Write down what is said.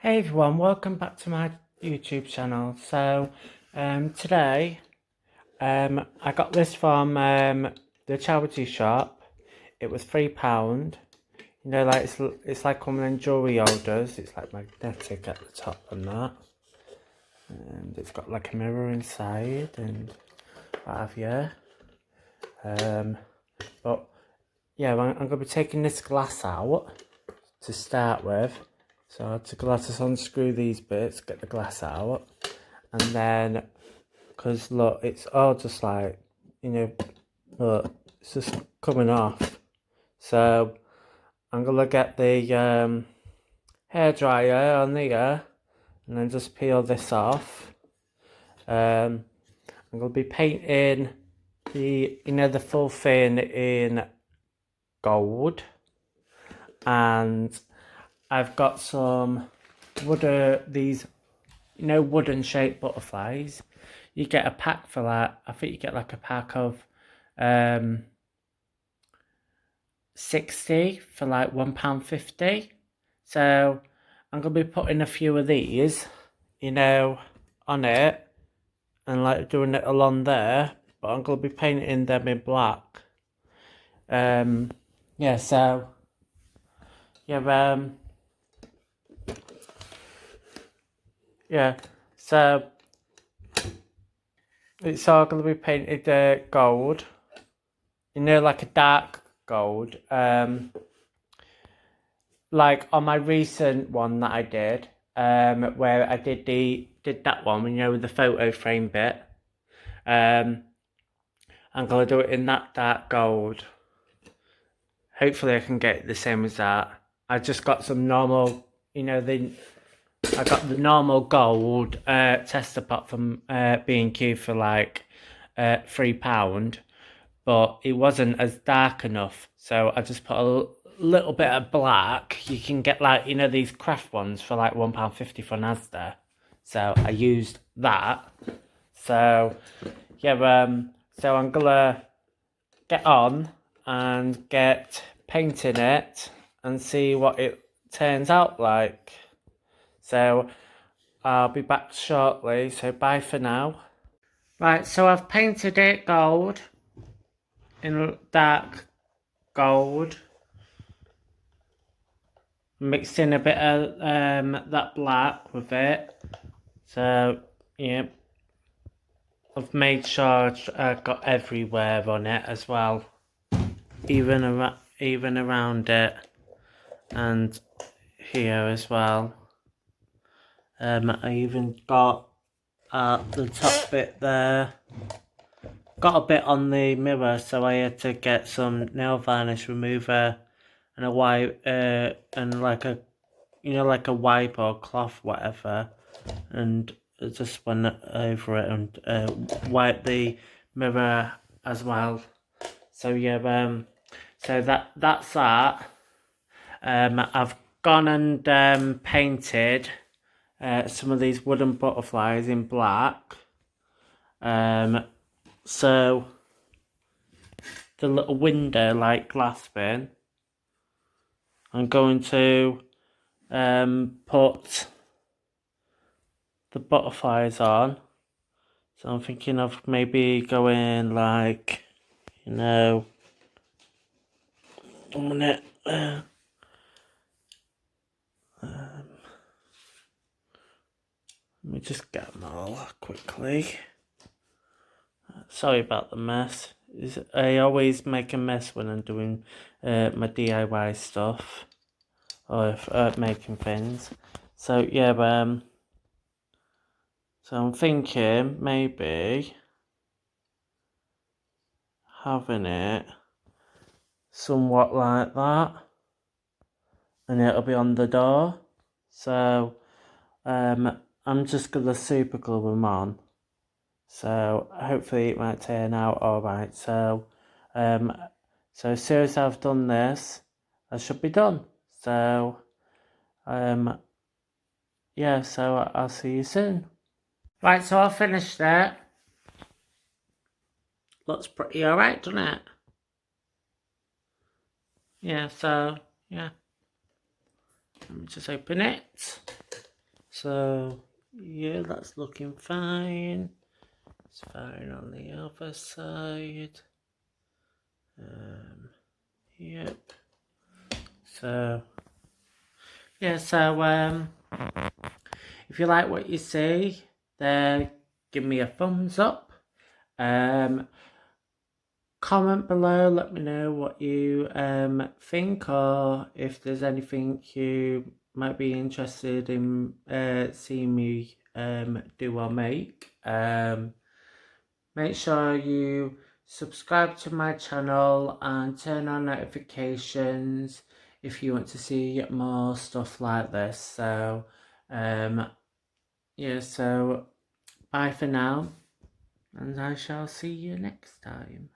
Hey everyone, welcome back to my YouTube channel. Today I got this from the charity shop. It was £3. You know, like it's like one of them jewellery holders. It's like magnetic at the top and that. And it's got like a mirror inside and what have you. But yeah, I'm going to be taking this glass out to start with. So I had to unscrew these bits, get the glass out, and then, because look, it's all just like, you know, look, it's just coming off. So I'm going to get the hairdryer on here, and then just peel this off. I'm going to be painting the full thing in gold, and I've got some these wooden shaped butterflies. You get a pack for that. I think you get like a pack of 60 for like £1.50. So I'm gonna be putting a few of these, on it, and like doing it along there, but I'm gonna be painting them in black. Yeah, so yeah, yeah, so it's all going to be painted gold, like a dark gold. Like on my recent one that I did, where I did that one, with the photo frame bit. I'm going to do it in that dark gold. Hopefully I can get the same as that. I just got some normal, I got the normal gold tester pot from B&Q for like £3, but it wasn't as dark enough, so I just put a little bit of black. You can get like these craft ones for like £1.50 for Asda, so I used that. So yeah, so I'm gonna get on and get painting it and see what it turns out like. So I'll be back shortly, so bye for now. Right, so I've painted it gold, in dark gold. Mixed in a bit of that black with it. So, yeah. I've made sure I've got everywhere on it as well. Even around it. And here as well. I even got the top bit there. Got a bit on the mirror, so I had to get some nail varnish remover and a wipe, and like a wipe or cloth, whatever, and I just went over it and wiped the mirror as well. So yeah, so that's that. I've gone and painted some of these wooden butterflies in black. So the little window like glass bin, I'm going to put the butterflies on. So I'm thinking of maybe going like, a minute. Let me just get them all quickly. Sorry about the mess. I always make a mess when I'm doing my DIY stuff, or if making things. So yeah, so I'm thinking maybe having it somewhat like that, and it'll be on the door. So I'm just gonna super glue them on. So hopefully it might turn out alright. So so as soon as I've done this, I should be done. So yeah, so I'll see you soon. Right, so I'll finish that. Looks pretty alright, doesn't it? Yeah, so yeah. Let me just open it. So yeah, that's looking fine. It's fine on the other side. Yep. So yeah, so if you like what you see, then give me a thumbs up. Comment below, let me know what you think, or if there's anything you might be interested in seeing me do or make. Make sure you subscribe to my channel and turn on notifications if you want to see more stuff like this. So yeah, so bye for now, and I shall see you next time.